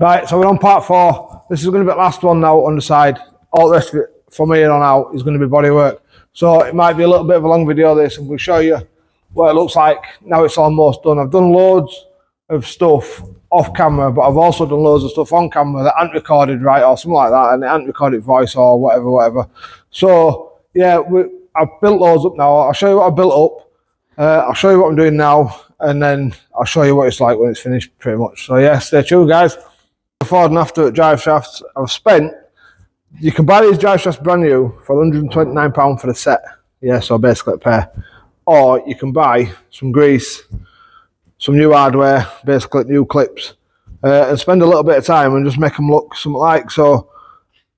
Right, so we're on part 4. This is going to be the last one now, Underside. All the rest of it from here on out is going to be bodywork. So it might be a little bit of a long video this, and we'll show you what it looks like now it's almost done. I've done loads of stuff off camera, but I've also done loads of stuff on camera that ain't recorded right or something like that, and it ain't recorded voice or whatever. So yeah, I've built loads up now. I'll show you what I built up. I'll show you what I'm doing now, and then I'll show you what it's like when it's finished, pretty much. So yeah, stay tuned, guys. Before and after drive shafts, I've spent. You can buy these drive shafts brand new for £129 for the set. Yeah, so basically a pair. Or you can buy some grease, some new hardware, basically new clips, and spend a little bit of time and just make them look something like. So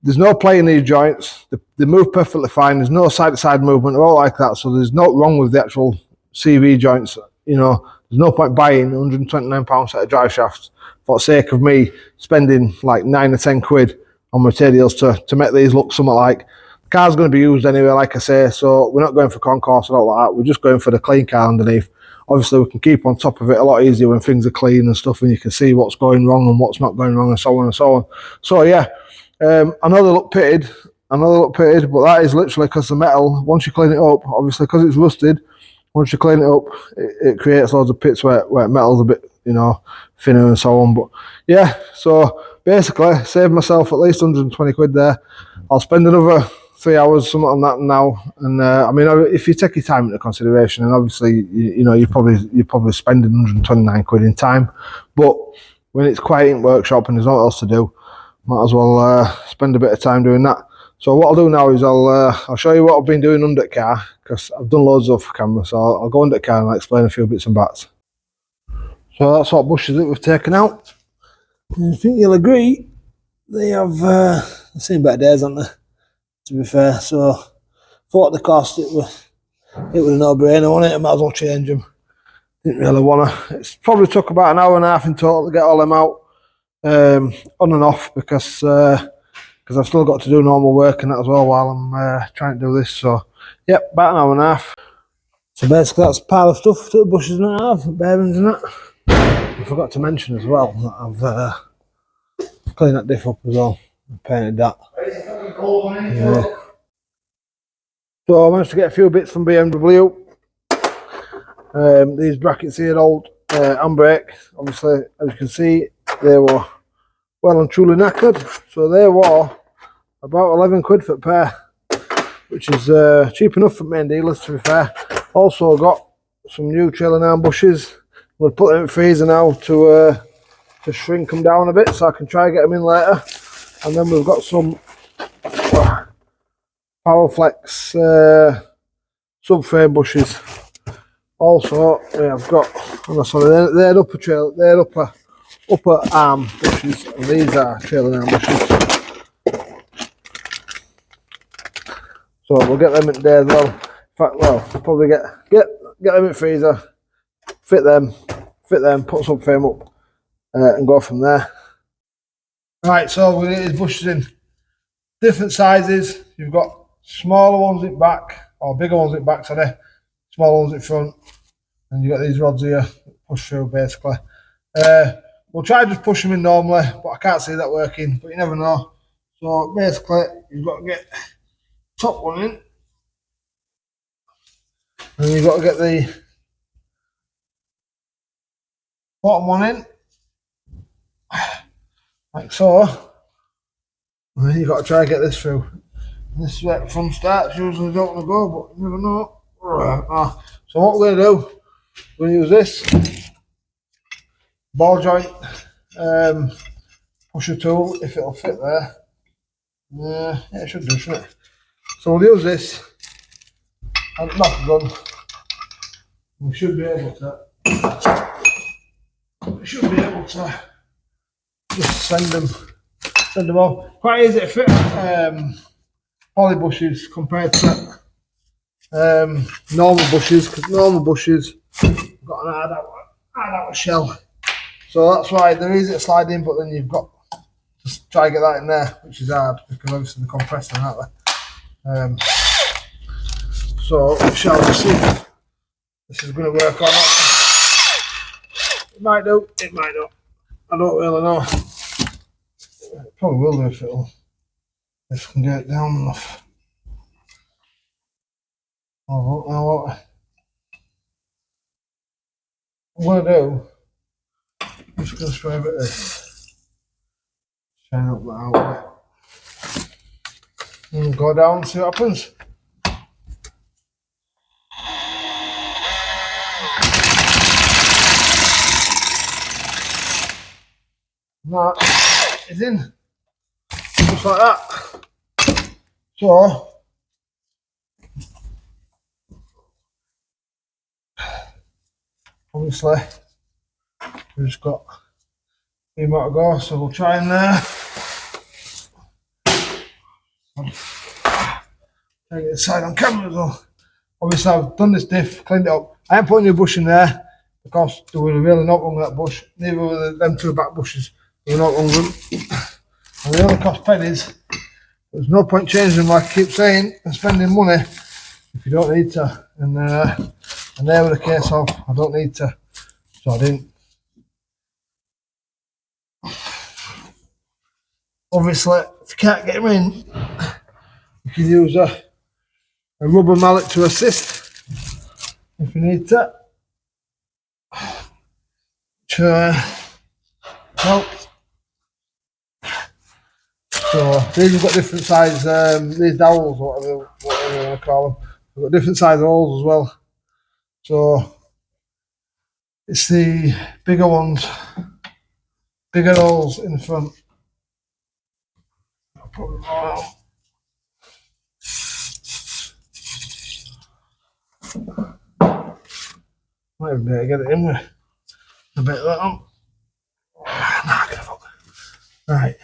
there's no play in these joints. They move perfectly fine. There's no side-to-side movement. They're all like that. So there's no wrong with the actual CV joints. You know, there's no point buying £129 set of drive shafts for the sake of me spending like 9 or 10 quid on materials to make these look something like. The car's going to be used anyway, like I say, so we're not going for concourse and all like that. We're just going for the clean car underneath. Obviously, we can keep on top of it a lot easier when things are clean and stuff, and you can see what's going wrong and what's not going wrong, and so on and so on. So yeah, I know they look pitted. I know they look pitted, but that is literally because the metal, once you clean it up, obviously because it's rusted, once you clean it up, it creates loads of pits where metal's a bit, you know, thinner and so on. But yeah, so basically, saved myself at least 120 quid there. I'll spend another 3 hours something on that now. And I mean, if you take your time into consideration, and obviously, you know, you're probably spending 129 quid in time. But when it's quiet in workshop and there's nothing else to do, might as well spend a bit of time doing that. So what I'll do now is I'll show you what I've been doing under the car, because I've done loads off camera. So I'll go under the car and I'll explain a few bits and bats. So that's what bushes that we've taken out. And I think you'll agree they have seen better days, haven't they? To be fair, so for what the cost, it was a no-brainer, wasn't it? I might as well change them. Didn't really want to. It's probably took about an hour and a half in total to get all them out, on and off, because I've still got to do normal work and that as well while I'm trying to do this. So yep, about an hour and a half. So basically that's a pile of stuff to the bushes and I have, bearings and that. I forgot to mention as well that I've cleaned that diff up as well and painted that. Yeah. So I managed to get a few bits from BMW. These brackets here hold handbrake. Obviously, as you can see, they were well and truly knackered. So they were about 11 quid for a pair, which is cheap enough for main dealers, to be fair. Also got some new trailing arm bushes. We'll put them in the freezer now to shrink them down a bit so I can try and get them in later. And then we've got some Powerflex subframe bushes. Also, I've got, oh, sorry, they're upper arm bushes, and these are trailing arm bushes. So we'll get them in there as well. In fact, well, probably get them in the freezer, fit them, put some frame up, and go from there. Right, so we get these bushes in different sizes. You've got smaller ones at back, or bigger ones at back, sorry, smaller ones at front, and you've got these rods here, push through basically. We'll try to just push them in normally, but I can't see that working, but you never know. So basically, you've got to get top one in, and you've got to get the bottom one in, like so, and then you've got to try and get this through. And this is where the fun starts. Usually don't want to go, but you never know. Right. So what we're going to do, we're going to use this ball joint pusher tool, if it'll fit there. Yeah, it should do, shouldn't it? So we'll use this and knock the gun. We should be able to just send them off. Quite easy to fit poly bushes compared to normal bushes, because normal bushes have got an hard out shell. So that's why they're easy to slide in, but then you've got to try and get that in there, which is hard because obviously the compressor, aren't they? So we shall see if this is going to work or not. It might do, it might not. I don't really know. It probably will do if I can get it down enough. Oh, now what I'm going to do, I'm just going to spray a bit of this. Try and help that out a bit. And go down and see what happens. That is in. Just like that. So, obviously, we've just got a few more to go, so we'll try and try and get the side on camera as well. Obviously, I've done this diff, cleaned it up. I ain't putting a bush in there because they were really not wrong with that bush. Neither were them two back bushes. They were not wrong with them. And they only cost pennies. There's no point changing them, like I keep saying, and spending money if you don't need to. And they were the case of I don't need to, so I didn't. Obviously, if you can't get them in, you can use a rubber mallet to assist if you need to. To help. So these have got different size, these dowels, whatever you want to call them. They've got different size holes as well. So it's the bigger ones, bigger holes in the front. I'll put them all out. Might even be able to get it in with a bit of that on. Nah, get a fuck. Right.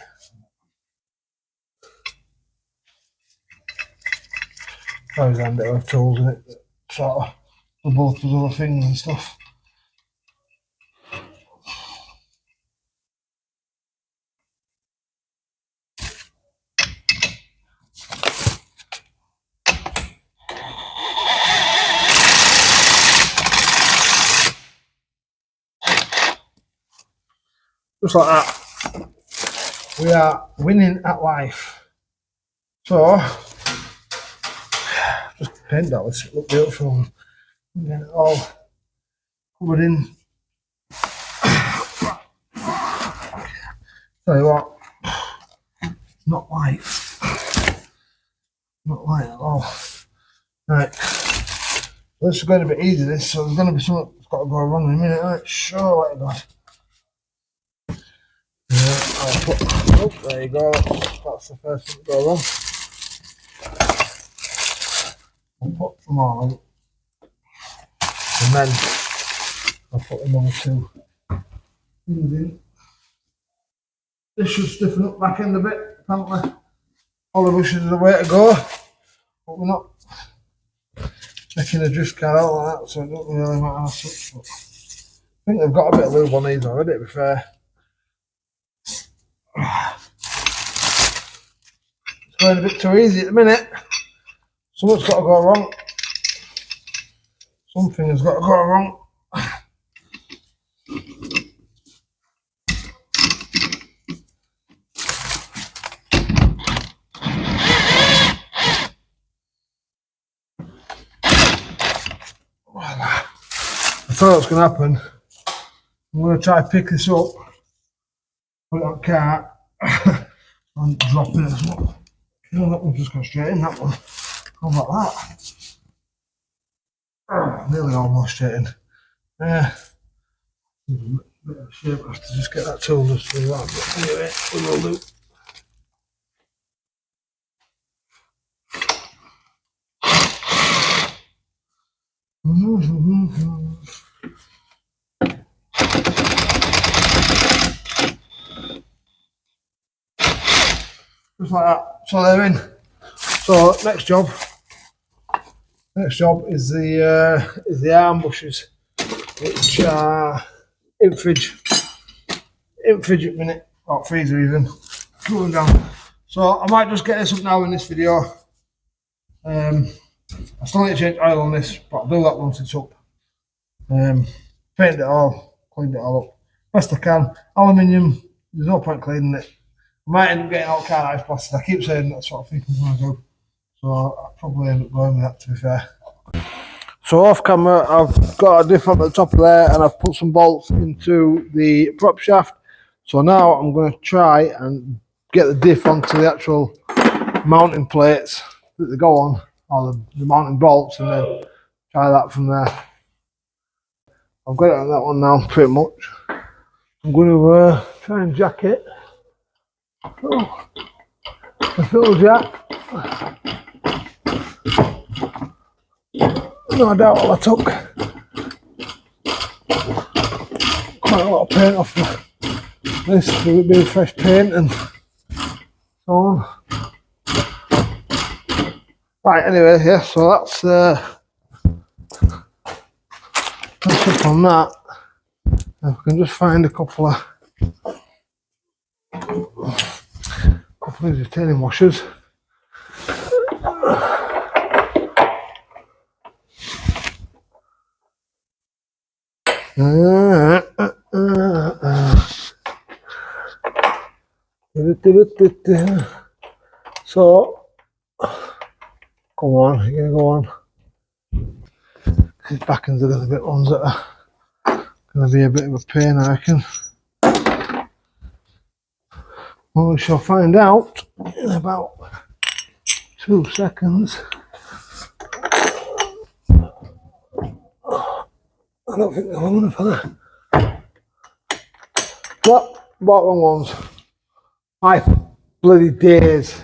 Always hand it with tools in it that sort of for both those other things and stuff. Just like that. We are winning at life. So just paint that, let's look beautiful. And get it all covered in. Tell you what, not light. Not light at all. Right. This is going to be easy, this, so there's going to be something that's got to go wrong in a minute. Right, sure, let it go. Yeah, I'll put, oh, there you go. That's the first thing to go wrong. I'll put them all out. And then I'll put them on two things in. This should stiffen up back end a bit, apparently. All the bushes are the way to go, but we're not making a drift car out like that, so it doesn't really matter as such. But I think they've got a bit of lube on these already, to be fair. It's going a bit too easy at the minute. Something's got to go wrong. Something has got to go wrong. I thought it was going to happen. I'm going to try to pick this up, put it on cart, and drop it as well. You know, that one's just going straight in, that one. How about that? Oh, nearly almost straight in. Yeah. A bit of a shape, I have to just get that tool just to do that. But anyway, we will do. Just like that. So they're in. So next job is the arm bushes, which are in fridge at the minute, or freezer even, cooling down. So I might just get this up now in this video. I still need to change oil on this, but I'll do that once it's up. Painted it all, cleaned it all up best I can. Aluminium, there's no point cleaning it might end up getting all kind of ice blasted. I keep saying that's what I think I'm going to do. So I'll probably end up going with that, to be fair. So off camera, I've got a diff on the top of there and I've put some bolts into the prop shaft. So now I'm going to try and get the diff onto the actual mounting plates that they go on, or the mounting bolts, and then try that from there. I've got it on that one now, pretty much. I'm going to try and jack it. Oh, a fiddle jack. No doubt what I took. Quite a lot of paint off this, with it being fresh paint and so on. Right, anyway, yeah, so that's up on that. If I can just find a couple of these retaining washers. So, come on, you're gonna go on. These backends are the bit ones that are gonna be a bit of a pain, I reckon. Well, we shall find out in about 2 seconds. I don't think they're long enough, are they? What? Bought wrong ones. My bloody days.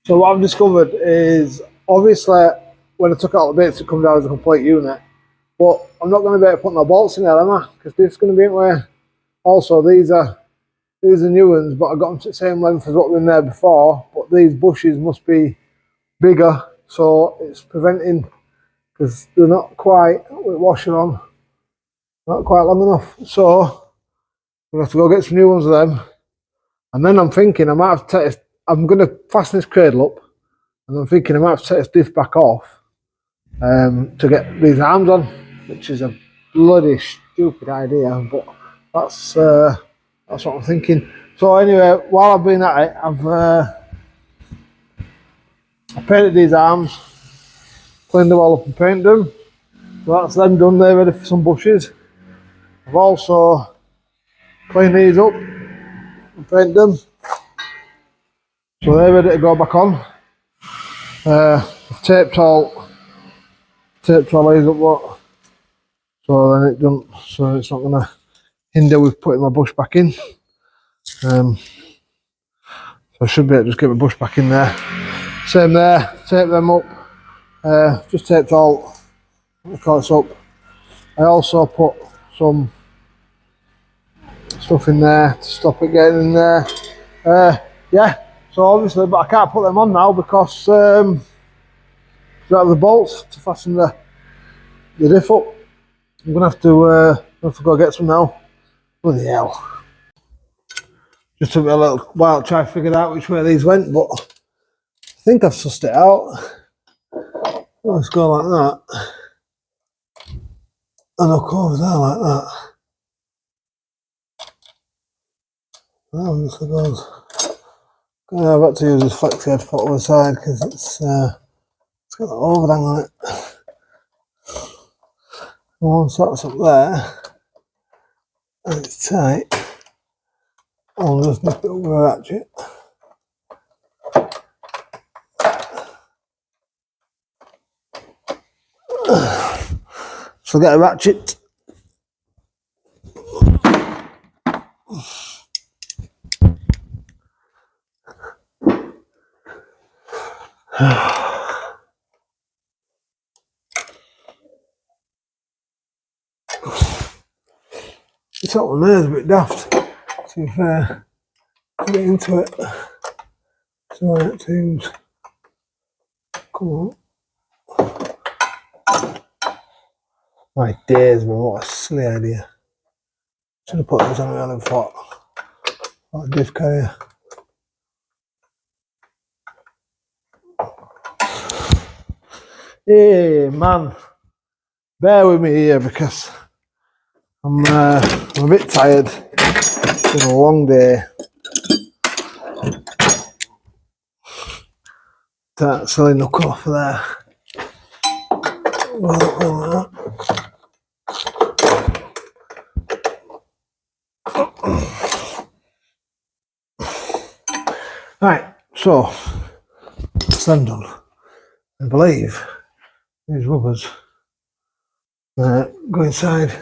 So what I've discovered is, obviously, when I took out the bits, it comes out as a complete unit. But I'm not going to be able to put no bolts in there, am I? Because this is going to be in where. Also, these are new ones, but I got them to the same length as what were in there before. But these bushes must be bigger, so it's preventing, because they're not quite with washer on, not quite long enough. So I'm gonna have to go get some new ones of them. And then I'm thinking I might have to take. I'm going to fasten this cradle up, and I'm thinking I might have to take this diff back off to get these arms on, which is a bloody stupid idea, but that's what I'm thinking. So anyway, while I've been at it, I painted these arms, cleaned them all up and painted them. So that's them done, they're ready for some bushes. I've also cleaned these up and painted them. So they're ready to go back on. I've taped all these up, what? So then so it's not going to hinder with putting my bush back in. So I should be able to just get my bush back in there. Same there, tape them up. Just taped all the cords up. I also put some stuff in there to stop it getting in there. Yeah, so obviously, but I can't put them on now because I don't have the bolts to fasten the diff up. I'm gonna have to go get some now. Bloody hell. Just took me a little while to try to figure out which way these went, but I think I've sussed it out. Let's go like that. And I'll go over there like that. Oh, this goes. I've got to use this flexi head foot on the side because it's got an overhang on it. Once that's up there and it's tight, I'll just nip it with a ratchet. So get a ratchet. This one there is a bit daft, to be fair. Get into it. So I have to use. Come on. My days, man, what a silly idea. Should have put this on the island foot. Like a diff carrier. Hey, man. Bear with me here because I'm a bit tired. It's been a long day. That silly knuckle off of there. Right, so that's them done. I believe these rubbers go inside.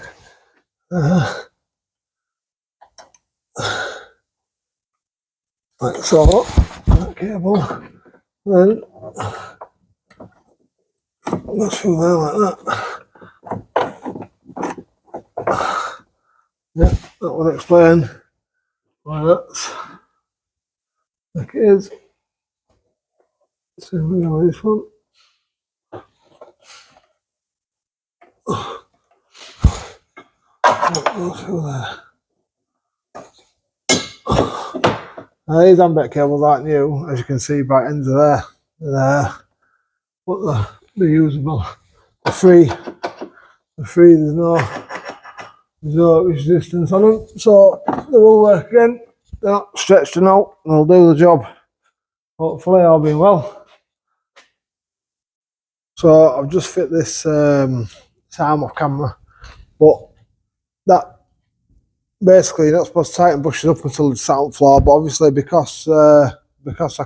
Like so, that cable, then goes through there like that. Yeah, that would explain why that's like it is. So we go with this one. That goes through there. Now these ambet cables aren't new, as you can see by ends of there. There. But they're usable. They're free. They're free, there's no resistance on them. So they will work again. They're not stretched enough and they'll do the job. Hopefully all being well. So I've just fit this arm off camera, but that basically you're not supposed to tighten bushes up until it's sat on the floor, but obviously because I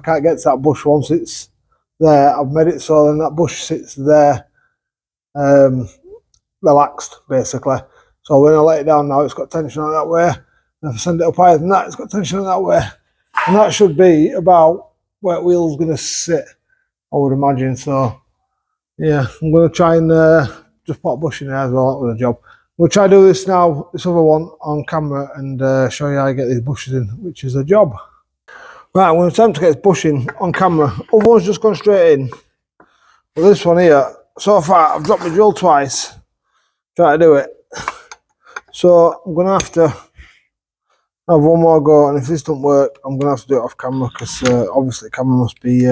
can't get to that bush once it's there, I've made it so then that bush sits there relaxed basically. So when I let it down now, it's got tension on that way, and if I send it up higher than that, it's got tension on that way, and that should be about where the wheel's going to sit, I would imagine. So yeah, I'm going to try and just put a bush in there as well. That was a job. We'll try to do this now, this other one on camera, and show you how you get these bushes in, which is a job. Right, I'm going to attempt to get this bush in on camera. Other one's just gone straight in. But this one here, so far I've dropped my drill twice, trying to do it. So I'm going to have to have one more go, and if this doesn't work, I'm going to have to do it off camera, because obviously camera must be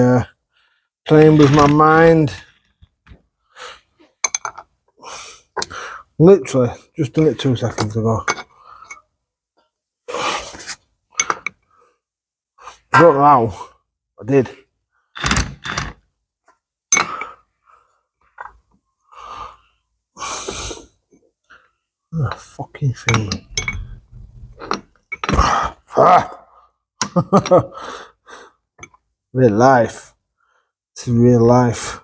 playing with my mind. Literally, just done it 2 seconds ago. I don't know how. I did. Oh, fucking thing. Ah. Real life. This is real life.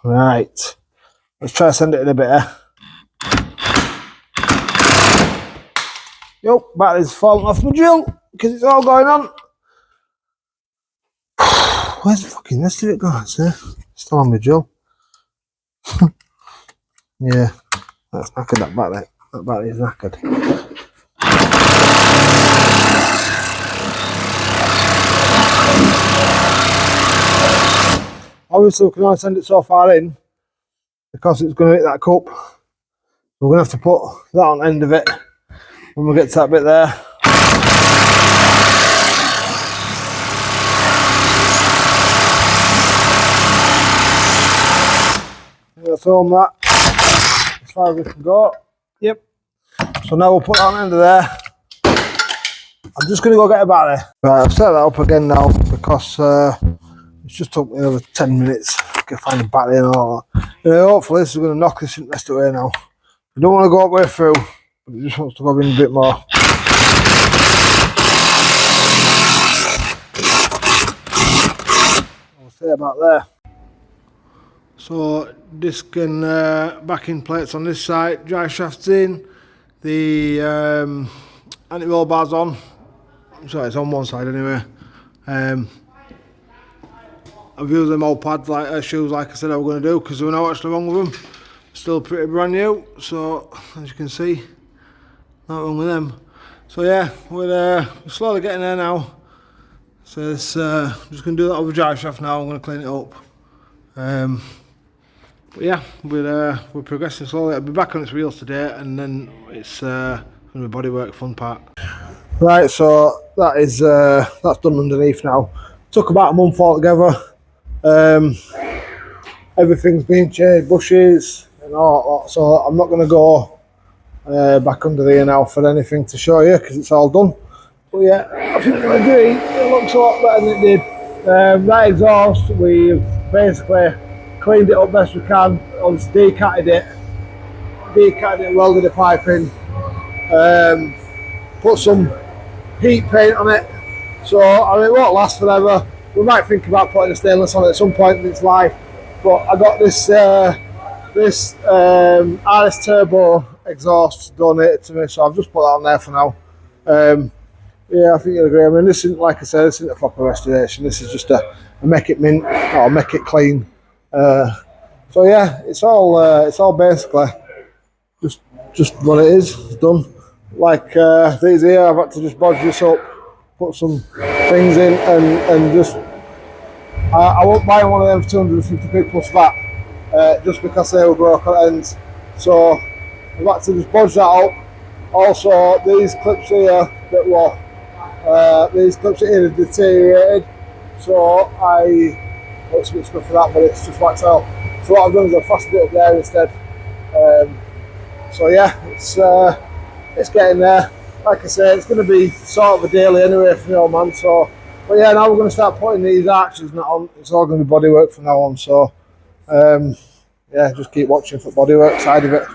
Right. Let's try to send it in a bit, eh? Yo, battery's falling off my drill because it's all going on. Where's the fucking rest of it going, sir? Still on my drill. Yeah, that's knackered, that battery. That battery is knackered. Obviously, we can only send it so far in because it's going to hit that cup. We're going to have to put that on the end of it when we get to that bit there. Let's film that as far as we can go. Yep. So now we'll put that on the end of there. I'm just going to go get a battery. Right, I've set that up again now because it's just took me over 10 minutes to find a battery and all that. Hopefully this is going to knock this rest away now. I don't want to go all the way through, but it just wants to go in a bit more. I'll say about there. So disc and backing plates on this side, drive shafts in, the anti-roll bars on. So it's on one side anyway. I've used them old pads like shoes, like I said I was going to do, because there was no actually wrong with them. Still pretty brand new, so as you can see, not wrong with them. So yeah, we're slowly getting there now. So this, I'm just going to do that over drive shaft now. I'm going to clean it up. But yeah, we're progressing slowly. I'll be back on its wheels today, and then it's going to be bodywork fun part. Right, so that is that's done underneath now. Took about a month altogether. Everything's been changed, bushes and all that, so I'm not going to go back under there now for anything to show you because it's all done. But yeah, I think you'll agree, it looks a lot better than it did. That exhaust, we've basically cleaned it up best we can, obviously decatted it, welded the pipe in, put some heat paint on it. So I mean, it won't last forever. We might think about putting a stainless on it at some point in its life. But I got this RS Turbo exhaust donated to me, so I've just put that on there for now. Yeah, I think you'll agree. I mean, this isn't, like I said, this isn't a proper restoration. This is just a make it mint or make it clean. So yeah, it's all basically just what it is. It's done. Like these here, I've had to just bodge this up, put some things in, and just I won't buy one of them for 250 quid plus VAT, just because they were broke at ends. So I've had to just bodge that up. Also, these clips here that were these clips here are deteriorated, so I looks a bit good for that, but it's just wax out. So what I've done is I've fastened it up there instead. So yeah, it's getting there. Like I say, it's going to be sort of a daily anyway for the old man. So, but yeah, now we're going to start putting these arches on. It's all going to be bodywork from now on. So yeah, just keep watching for the bodywork side of it.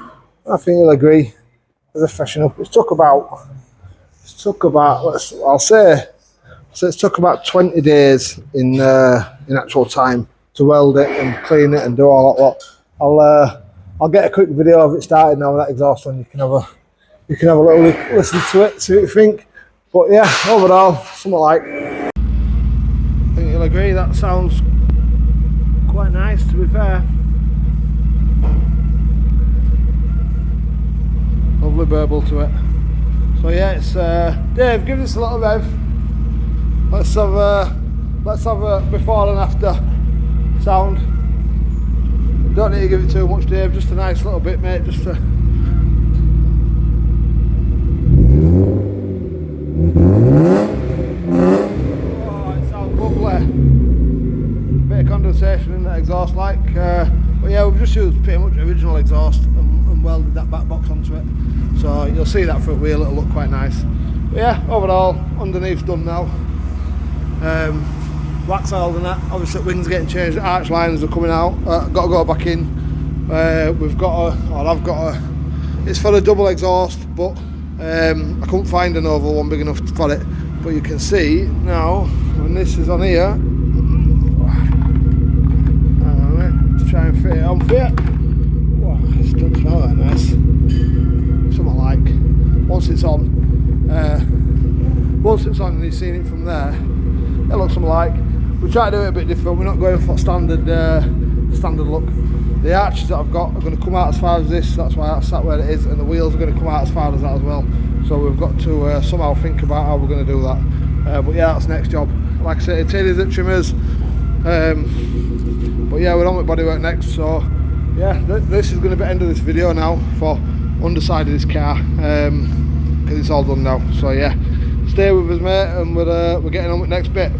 I think you'll agree. There's a freshen up. It took about I'll say it took about 20 days in actual time to weld it and clean it and do all that lot. I'll get a quick video of it started now with that exhaust on. You can have a little listen to it, see what you think. But yeah, overall, something like. I think you'll agree that sounds quite nice, to be fair. Lovely burble to it. So yeah, it's Dave, give this a little rev. Let's have a before and after sound. Don't need to give it too much, Dave, just a nice little bit, mate, just to... Oh, it sounds lovely. Bit of condensation in that exhaust like, but yeah, we've just used pretty much original exhaust and welded that back box onto it. So you'll see that front wheel, it'll look quite nice. But yeah, overall, underneath's done now. Wax oiled and that, obviously wings getting changed, arch liners are coming out, got to go back in. I've got a, it's for a double exhaust, but I couldn't find an oval one big enough for it. But you can see now, when this is on here, to try and fit it on for you. Wow, it doesn't smell that nice. Something like, once it's on and you've seen it from there, it looks something like. We try to do it a bit different. We're not going for standard look. The arches that I've got are going to come out as far as this, that's why that's sat where it is, and the wheels are going to come out as far as that as well. So we've got to somehow think about how we're going to do that. But yeah, that's the next job. Like I said, interiors and trimmers. But yeah, we're on with bodywork next. So yeah, this is going to be the end of this video now for underside of this car, because it's all done now. So yeah, stay with us, mate, and we're getting on with the next bit.